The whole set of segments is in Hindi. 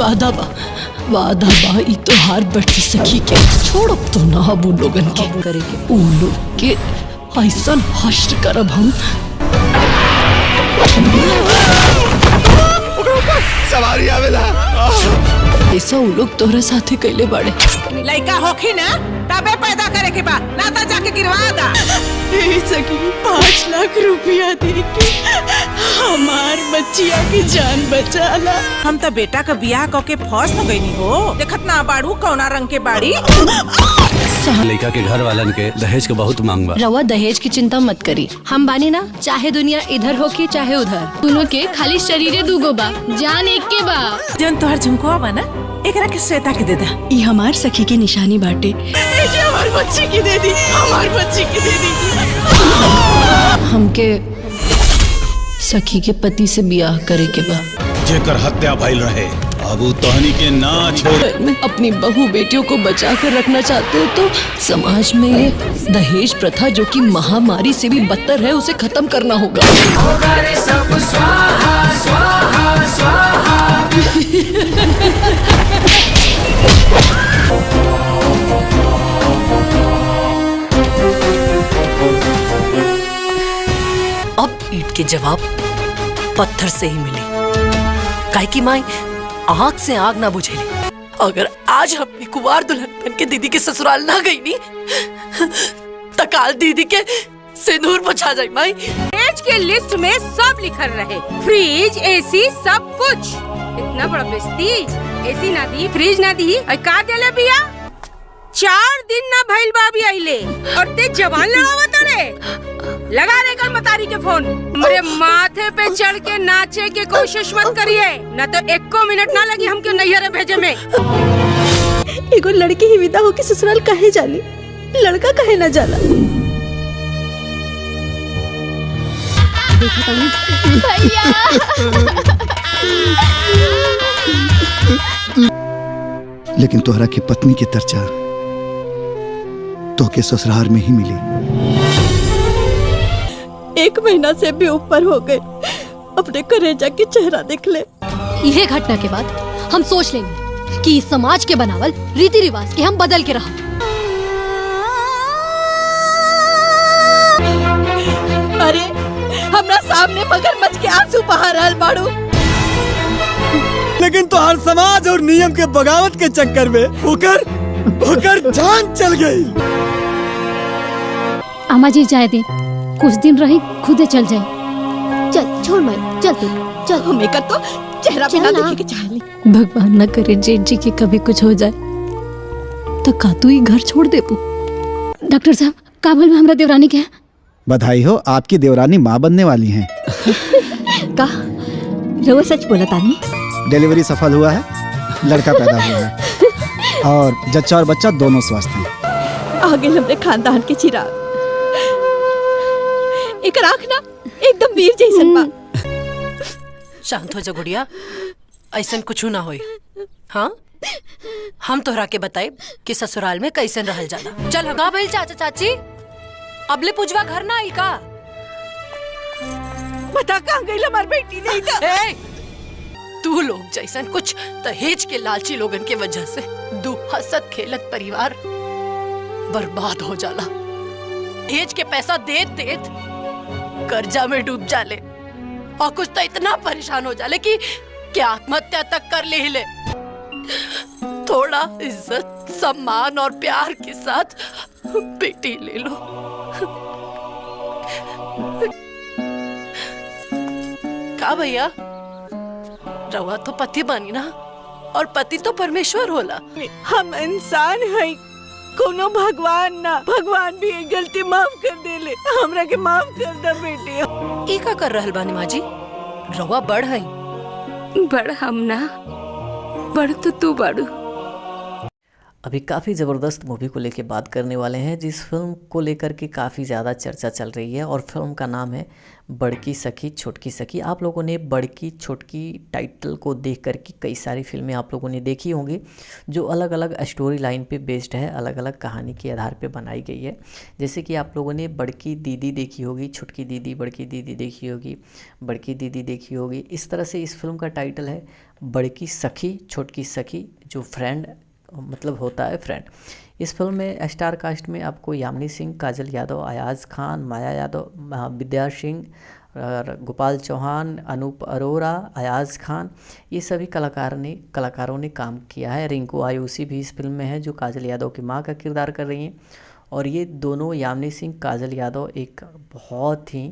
वादा बा ई तो हार बैठी सखी के छोड़ब तो ना अब उन लोगन के करेके उन लोग के ऐसा हश्र करब हम। सवारी आवेला ऐसा उ लोग तोहरा साथे कैले बाड़े। लड़का होखी ना तबे पैदा करे के बा ना तो जाके गिरवा दा। सखी 5 लाख रुपया दे के हमार बच्चिया की जान बचाला। हम तो बेटा का बियाह करके फौज हो गई हो। देखत ना बाड़ू कौना रंग के बाड़ी। लड़का के घर वालन के दहेज के बहुत मांग बा। रवा दहेज की चिंता मत करी, हम बानी ना, चाहे दुनिया इधर हो के चाहे उधर, दोनों के खाली शरीरे दूगो बा, जान एक के बा। जन तोहर झुमको बा ना एकरा के श्वेता के दे दा। ई हमार सखी की निशानी बाटे। हमार बच्ची की दे दी, हमार बच्ची की दे दी। हमके सखी के पति से बियाह करे के बा। जेकर हत्या भइल रहे अब तोहनी के ना छोड़। अपनी बहू बेटियों को बचा कर रखना चाहते हो तो समाज में ये दहेज प्रथा जो कि महामारी से भी बदतर है उसे खत्म करना होगा। सब स्वाहा, स्वाहा, स्वाहा। अब ईंट के जवाब पत्थर से ही मिले। काहे की माई आग से आग ना बुझेली। अगर आज हम कुंवार दुल्हन बन के दीदी के ससुराल ना गई नी तकाल दीदी के सिंदूर बुझा जाए। माई दहेज के लिस्ट में सब लिखल रहे, फ्रिज एसी सब कुछ। इतना बड़ा बेइज्जती, एसी ना दी फ्रिज ना दी और का देले बिया। 4 दिन ना भइल बाबी आइले और ते जवान लड़ावत रे। लगा रे कर मतारी के फोन। मेरे माथे पे चढ़ के नाचे के कोशिश मत करिए ना तो 1 मिनट ना लगी हमके नैहर भेजे में। एगो लड़की ही विदा होके ससुराल काहे जाली, लड़का काहे ना जाला। लेकिन तोहरा की पत्नी की दर्जा तो के ससुराल में ही मिली। 1 महीना से भी ऊपर हो गए, अपने करेजा के चेहरा देख ले। यह घटना के बाद हम सोच लेंगे कि इस समाज के बनावल रीति रिवाज के हम बदल के रहा। अरे हमरा सामने मगरमच्छ के आंसू बहा रहल बाड़ू, लेकिन तो हर समाज और नियम के बगावत के चक्कर में होकर जान चल गई। अम्मा जी जाए दे, कुछ दिन रही खुदे चल जाए। चल छोड़ मैं, चल तू चल। हमें का तो चेहरा बिना देखे के चाहली। भगवान न करे जेठ जी के कभी कुछ हो जाए तो का तू ही घर छोड़ दे पू। डॉक्टर साहब काबुल में हमरा देवरानी के। बधाई हो, आपकी देवरानी माँ बनने वाली हैं। का रवा सच बोला तानी? डिलीवरी सफल हुआ है, लड़का पैदा हुआ है और जच्चा और बच्चा दोनों स्वस्थ हैं। आगे हमरे खानदान के चिराग। एक आँख ना एकदम वीर जैसन बा। शांत हो जा गुड़िया, ऐसन कुछ ना होई। हाँ हम तोहरा के बताए कि ससुराल में कैसन रहल जाला। चल का भइल चाचा चाची, अबले पुजवा घर ना आई का? बता कहाँ गई हमारी बेटी नहीं था। तू लोग जैसन कुछ दहेज के लालची लोगन के वजह से दू हसत खेलत परिवार बर्बाद हो जाला। दहेज के पैसा देत देत कर्जा में डूब जाले और कुछ तो इतना परेशान हो जाले कि क्या आत्महत्या तक कर ले। थोड़ा इज्जत सम्मान और प्यार के साथ बेटी ले लो। का भैया रवा तो पति बनी ना, और पति तो परमेश्वर होला। हम इंसान है, कोनो भगवान ना। भगवान भी एक गलती माफ कर देले, हमरा के माफ कर दे बेटी। ई का कर रहल बानी माँ जी? रवा बड़ है। बड़ हम ना, बड़ तो तू बड़ू। अभी काफ़ी ज़बरदस्त मूवी को लेकर बात करने वाले हैं, जिस फिल्म को लेकर के काफ़ी ज़्यादा चर्चा चल रही है, और फिल्म का नाम है बड़की सखी छोटकी सखी। आप लोगों ने बड़की छोटकी टाइटल को देख कर के कई सारी फिल्में आप लोगों ने देखी होंगी, जो अलग अलग स्टोरी लाइन पे बेस्ड है, अलग अलग कहानी के आधार पे बनाई गई है। जैसे कि आप लोगों ने बड़की दीदी देखी होगी, छोटकी दीदी, बड़की दीदी देखी होगी, बड़की दीदी देखी होगी। इस तरह से इस फिल्म का टाइटल है बड़की सखी छोटकी सखी, जो फ्रेंड मतलब होता है फ्रेंड। इस फिल्म में स्टार कास्ट में आपको यामिनी सिंह, काजल यादव, अयाज खान, माया यादव, विद्या सिंह, गोपाल चौहान, अनूप अरोरा, अयाज खान, ये सभी कलाकारों ने काम किया है। रिंकू आयुषी भी इस फिल्म में है, जो काजल यादव की माँ का किरदार कर रही हैं। और ये दोनों यामिनी सिंह, काजल यादव एक बहुत ही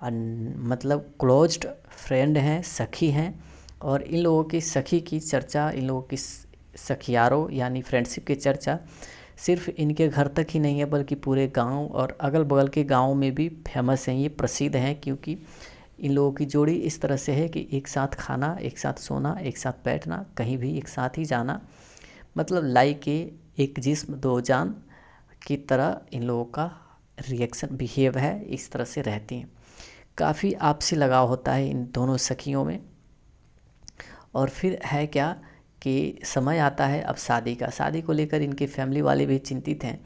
मतलब क्लोज्ड फ्रेंड हैं, सखी हैं। और इन लोगों की सखी की चर्चा, इन लोगों की सखियारों यानी फ्रेंडशिप की चर्चा सिर्फ इनके घर तक ही नहीं है, बल्कि पूरे गांव और अगल बगल के गांव में भी फेमस हैं, ये प्रसिद्ध हैं। क्योंकि इन लोगों की जोड़ी इस तरह से है कि एक साथ खाना, एक साथ सोना, एक साथ बैठना, कहीं भी एक साथ ही जाना, मतलब लाइक एक जिस्म दो जान की तरह इन लोगों का रिएक्शन बिहेव है, इस तरह से रहती हैं। काफ़ी आपसी लगाव होता है इन दोनों सखियों में। और फिर है क्या कि समय आता है अब शादी का। शादी को लेकर इनके फैमिली वाले भी चिंतित हैं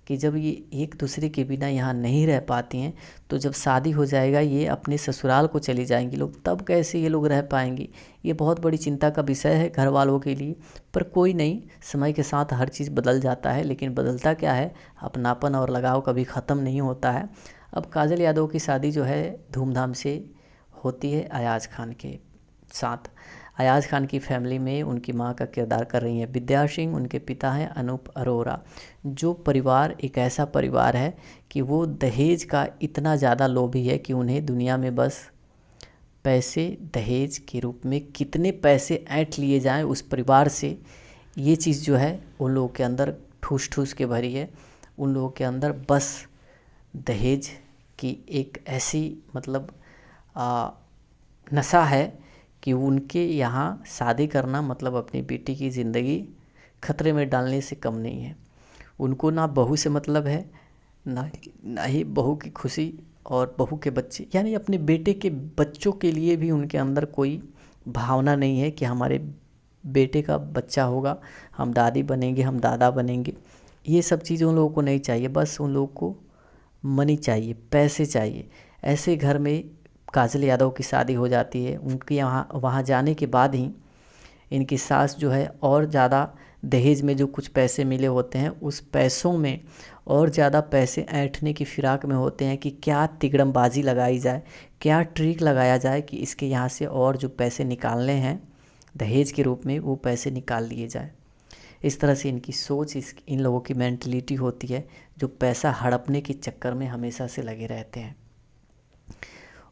कि जब ये एक दूसरे के बिना यहाँ नहीं रह पाती हैं, तो जब शादी हो जाएगा ये अपने ससुराल को चली जाएंगी लोग, तब कैसे ये लोग रह पाएंगी। ये बहुत बड़ी चिंता का विषय है घर वालों के लिए। पर कोई नहीं, समय के साथ हर चीज़ बदल जाता है। लेकिन बदलता क्या है, अपनापन और लगाव कभी ख़त्म नहीं होता है। अब काजल यादव की शादी जो है धूमधाम से होती है अयाज खान के साथ। अयाज खान की फैमिली में उनकी माँ का किरदार कर रही हैं विद्या सिंह, उनके पिता हैं अनूप अरोरा। जो परिवार एक ऐसा परिवार है कि वो दहेज का इतना ज़्यादा लोभी है कि उन्हें दुनिया में बस पैसे, दहेज के रूप में कितने पैसे ऐंठ लिए जाएं उस परिवार से, ये चीज़ जो है उन लोगों के अंदर ठूस ठूस के भरी है। उन लोगों के अंदर बस दहेज की एक ऐसी मतलब नशा है कि उनके यहाँ शादी करना मतलब अपनी बेटी की ज़िंदगी खतरे में डालने से कम नहीं है। उनको ना बहू से मतलब है, ना ही बहू की खुशी और बहू के बच्चे, यानी अपने बेटे के बच्चों के लिए भी उनके अंदर कोई भावना नहीं है कि हमारे बेटे का बच्चा होगा, हम दादी बनेंगे, हम दादा बनेंगे। ये सब चीज़ उन लोगों को नहीं चाहिए। बस उन लोगों को मनी चाहिए, पैसे चाहिए। ऐसे घर में काजल यादव की शादी हो जाती है। उनके वहाँ जाने के बाद ही इनकी सास जो है और ज़्यादा दहेज में जो कुछ पैसे मिले होते हैं, उस पैसों में और ज़्यादा पैसे ऐंठने की फिराक में होते हैं कि क्या तिगड़मबाजी लगाई जाए, क्या ट्रिक लगाया जाए कि इसके यहाँ से और जो पैसे निकालने हैं दहेज के रूप में, वो पैसे निकाल लिए जाए। इस तरह से इनकी सोच, इन लोगों की मेंटलिटी होती है, जो पैसा हड़पने के चक्कर में हमेशा से लगे रहते हैं।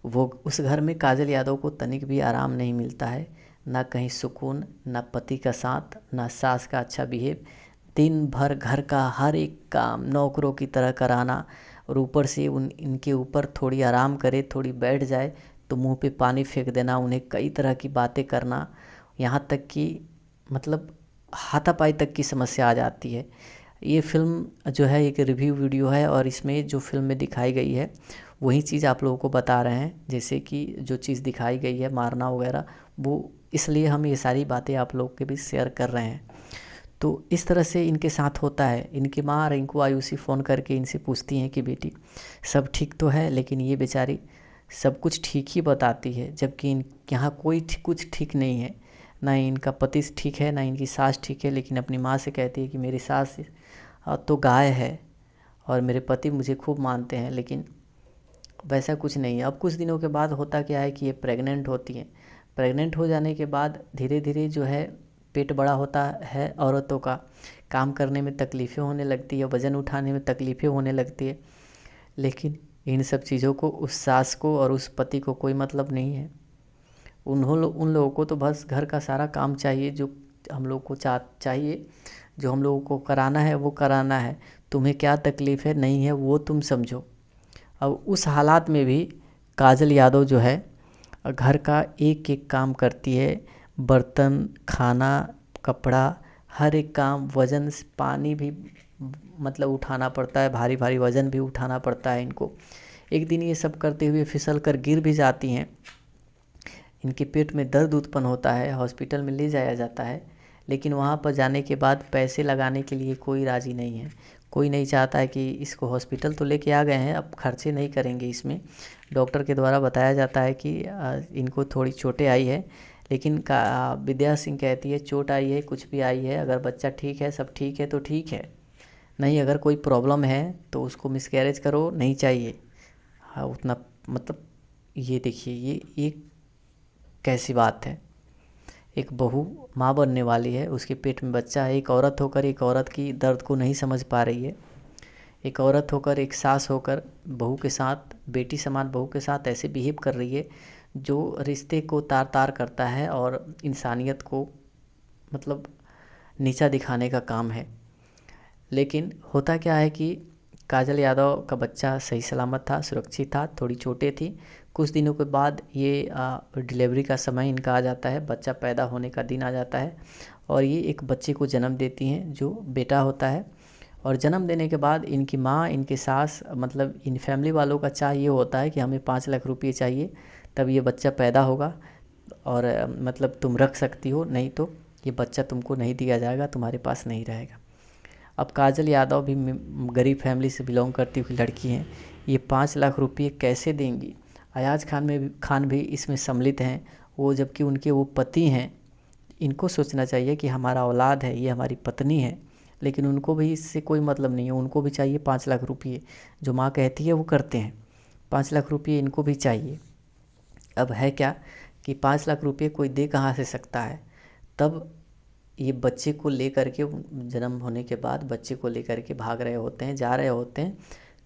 वो उस घर में काजल यादव को तनिक भी आराम नहीं मिलता है, ना कहीं सुकून, ना पति का साथ, ना सास का अच्छा बिहेव। दिन भर घर का हर एक काम नौकरों की तरह कराना, और ऊपर से इनके ऊपर थोड़ी आराम करे, थोड़ी बैठ जाए तो मुंह पे पानी फेंक देना, उन्हें कई तरह की बातें करना, यहाँ तक कि मतलब हाथापाई तक की समस्या आ जाती है। ये फिल्म जो है एक रिव्यू वीडियो है, और इसमें जो फिल्म में दिखाई गई है वही चीज़ आप लोगों को बता रहे हैं। जैसे कि जो चीज़ दिखाई गई है मारना वगैरह, वो इसलिए हम ये सारी बातें आप लोग के बीच शेयर कर रहे हैं। तो इस तरह से इनके साथ होता है। इनकी माँ रिंकू आयुषी फ़ोन करके इनसे पूछती हैं कि बेटी सब ठीक तो है, लेकिन ये बेचारी सब कुछ ठीक ही बताती है, जबकि यहाँ कोई कुछ ठीक नहीं है। ना इनका पति ठीक है, ना इनकी सास ठीक है, लेकिन अपनी माँ से कहती है कि मेरी सास तो गाय है और मेरे पति मुझे खूब मानते हैं, लेकिन वैसा कुछ नहीं है। अब कुछ दिनों के बाद होता क्या है कि ये प्रेग्नेंट होती हैं। प्रेग्नेंट हो जाने के बाद धीरे धीरे जो है पेट बड़ा होता है औरतों का, काम करने में तकलीफ़ें होने लगती है, वज़न उठाने में तकलीफ़ें होने लगती है। लेकिन इन सब चीज़ों को उस सास को और उस पति को कोई मतलब नहीं है। उन लोगों को तो बस घर का सारा काम चाहिए, जो हम लोग को चाहिए, जो हम लोगों को कराना है वो कराना है। तुम्हें क्या तकलीफ़ है नहीं है वो तुम समझो। अब उस हालात में भी काजल यादव जो है घर का एक एक काम करती है, बर्तन, खाना, कपड़ा, हर एक काम वजन से, पानी भी मतलब उठाना पड़ता है, भारी भारी वजन भी उठाना पड़ता है इनको। एक दिन ये सब करते हुए फिसल कर गिर भी जाती हैं। इनके पेट में दर्द उत्पन्न होता है, हॉस्पिटल में ले जाया जाता है, लेकिन वहाँ पर जाने के बाद पैसे लगाने के लिए कोई राज़ी नहीं है। कोई नहीं चाहता है कि इसको हॉस्पिटल तो लेके आ गए हैं, अब खर्चे नहीं करेंगे इसमें। डॉक्टर के द्वारा बताया जाता है कि इनको थोड़ी चोटें आई है, लेकिन विद्या सिंह कहती है चोट आई है, कुछ भी आई है, अगर बच्चा ठीक है, सब ठीक है तो ठीक है, नहीं अगर कोई प्रॉब्लम है तो उसको मिसकैरेज करो, नहीं चाहिए। हाँ उतना मतलब ये देखिए ये कैसी बात है। एक बहू माँ बनने वाली है, उसके पेट में बच्चा है, एक औरत होकर एक औरत की दर्द को नहीं समझ पा रही है। एक औरत होकर, एक सास होकर बहू के साथ, बेटी समान बहू के साथ ऐसे बिहेव कर रही है जो रिश्ते को तार तार करता है और इंसानियत को मतलब नीचा दिखाने का काम है। लेकिन होता क्या है कि काजल यादव का बच्चा सही सलामत था, सुरक्षित था, थोड़ी चोटें थी। कुछ दिनों के बाद ये डिलीवरी का समय इनका आ जाता है, बच्चा पैदा होने का दिन आ जाता है और ये एक बच्चे को जन्म देती हैं जो बेटा होता है। और जन्म देने के बाद इनकी माँ, इनके सास, मतलब इन फैमिली वालों का चाह ये होता है कि हमें 5 लाख रुपये चाहिए तब ये बच्चा पैदा होगा और मतलब तुम रख सकती हो, नहीं तो ये बच्चा तुमको नहीं दिया जाएगा, तुम्हारे पास नहीं रहेगा। अब काजल यादव भी गरीब फैमिली से बिलोंग करती हुई लड़की हैं, ये 5 लाख रुपये कैसे देंगी? अयाज खान भी इसमें सम्मिलित हैं, वो जबकि उनके वो पति हैं। इनको सोचना चाहिए कि हमारा औलाद है, ये हमारी पत्नी है, लेकिन उनको भी इससे कोई मतलब नहीं है। उनको भी चाहिए 5 लाख रुपये, जो माँ कहती है वो करते हैं। 5 लाख रुपये इनको भी चाहिए। अब है क्या कि 5 लाख रुपये कोई दे कहाँ से सकता है? तब ये बच्चे को लेकर के, जन्म होने के बाद बच्चे को लेकर के भाग रहे होते हैं, जा रहे होते हैं।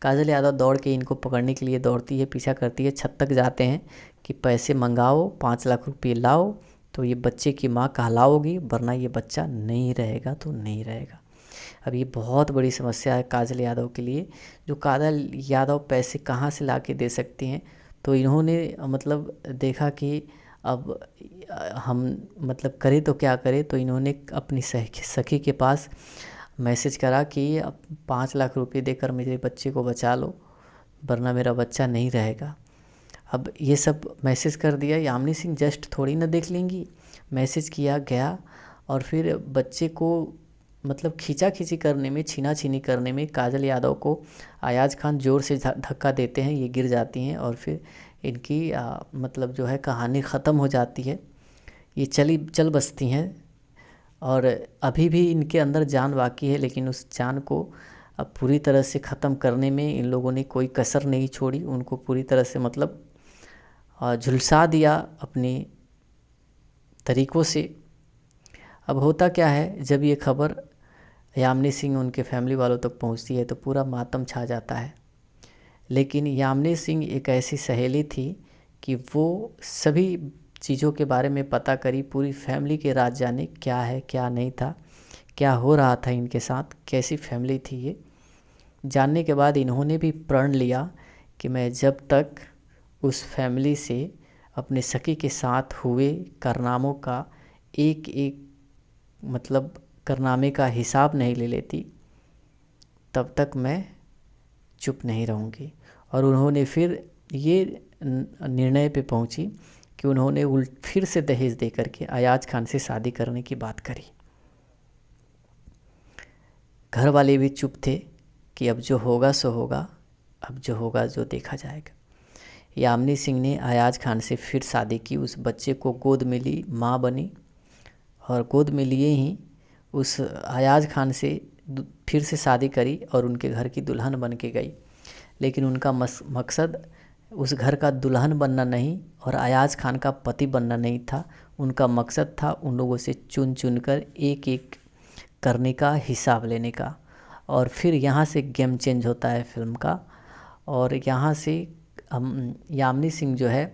काजल यादव दौड़ के इनको पकड़ने के लिए दौड़ती है, पीछा करती है, छत तक जाते हैं कि पैसे मंगाओ, 5 लाख रुपये लाओ तो ये बच्चे की माँ कहलाओगी, वरना ये बच्चा नहीं रहेगा तो नहीं रहेगा। अब ये बहुत बड़ी समस्या है काजल यादव के लिए। जो काजल यादव पैसे कहाँ से ला के दे सकती हैं, तो इन्होंने मतलब देखा कि अब हम मतलब करें तो क्या करें, तो इन्होंने अपनी सखी के पास मैसेज करा कि अब 5 लाख रुपए देकर मेरे बच्चे को बचा लो, वरना मेरा बच्चा नहीं रहेगा। अब ये सब मैसेज कर दिया, यामिनी सिंह जस्ट थोड़ी ना देख लेंगी। मैसेज किया गया और फिर बच्चे को मतलब खींची करने में, छीना करने में काजल यादव को अयाज खान ज़ोर से धक्का देते हैं, ये गिर जाती हैं और फिर इनकी मतलब जो है कहानी ख़त्म हो जाती है। ये चल बसती हैं और अभी भी इनके अंदर जान बाकी है, लेकिन उस जान को अब पूरी तरह से ख़त्म करने में इन लोगों ने कोई कसर नहीं छोड़ी। उनको पूरी तरह से मतलब झुलसा दिया अपनी तरीक़ों से। अब होता क्या है, जब ये खबर यामिनी सिंह उनके फैमिली वालों तक पहुंचती है तो पूरा मातम छा जाता है। लेकिन यामिनी सिंह एक ऐसी सहेली थी कि वो सभी चीज़ों के बारे में पता करी, पूरी फैमिली के राज जाने, क्या है क्या नहीं था, क्या हो रहा था इनके साथ, कैसी फैमिली थी ये। जानने के बाद इन्होंने भी प्रण लिया कि मैं जब तक उस फैमिली से अपने सखी के साथ हुए कारनामों का एक एक मतलब कारनामे का हिसाब नहीं ले लेती, तब तक मैं चुप नहीं रहूँगी। और उन्होंने फिर ये निर्णय पे पहुँची कि उन्होंने फिर से दहेज दे करके अयाज खान से शादी करने की बात करी। घर वाले भी चुप थे कि अब जो होगा सो होगा, अब जो होगा जो देखा जाएगा। यामिनी सिंह ने अयाज खान से फिर शादी की, उस बच्चे को गोद में ली, माँ बनी और गोद में लिए ही उस अयाज खान से फिर से शादी करी और उनके घर की दुल्हन बन के गई। लेकिन उनका मकसद उस घर का दुल्हन बनना नहीं और अयाज खान का पति बनना नहीं था। उनका मकसद था उन लोगों से चुन चुन कर एक एक करने का, हिसाब लेने का। और फिर यहाँ से गेम चेंज होता है फिल्म का। और यहाँ से यामिनी सिंह जो है,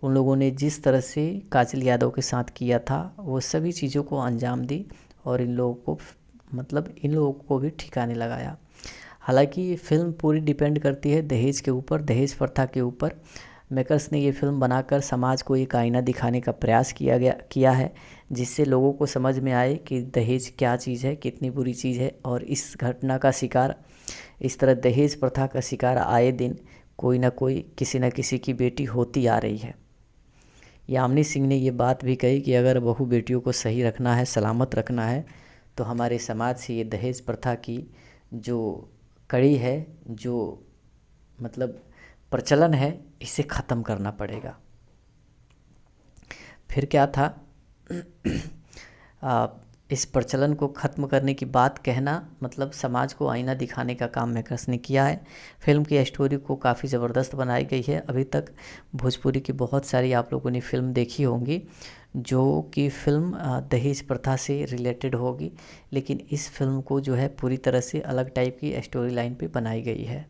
उन लोगों ने जिस तरह से काजल यादव के साथ किया था वो सभी चीज़ों को अंजाम दी और इन लोगों को भी ठिकाने लगाया। हालांकि फिल्म पूरी डिपेंड करती है दहेज के ऊपर, दहेज प्रथा के ऊपर। मेकर्स ने ये फिल्म बनाकर समाज को एक आईना दिखाने का प्रयास किया है, जिससे लोगों को समझ में आए कि दहेज क्या चीज़ है, कितनी बुरी चीज़ है। और इस घटना का शिकार, इस तरह दहेज प्रथा का शिकार आए दिन कोई ना कोई, किसी न किसी की बेटी होती आ रही है। यामिनी सिंह ने ये बात भी कही कि अगर बहू बेटियों को सही रखना है, सलामत रखना है, तो हमारे समाज से ये दहेज प्रथा की जो कड़ी है, जो मतलब प्रचलन है, इसे ख़त्म करना पड़ेगा। फिर क्या था, इस प्रचलन को ख़त्म करने की बात कहना मतलब समाज को आईना दिखाने का काम मेकर्स ने किया है। फिल्म की स्टोरी को काफ़ी ज़बरदस्त बनाई गई है। अभी तक भोजपुरी की बहुत सारी आप लोगों ने फिल्म देखी होंगी जो कि फिल्म दहेज प्रथा से रिलेटेड होगी, लेकिन इस फिल्म को जो है पूरी तरह से अलग टाइप की स्टोरी लाइन पे बनाई गई है।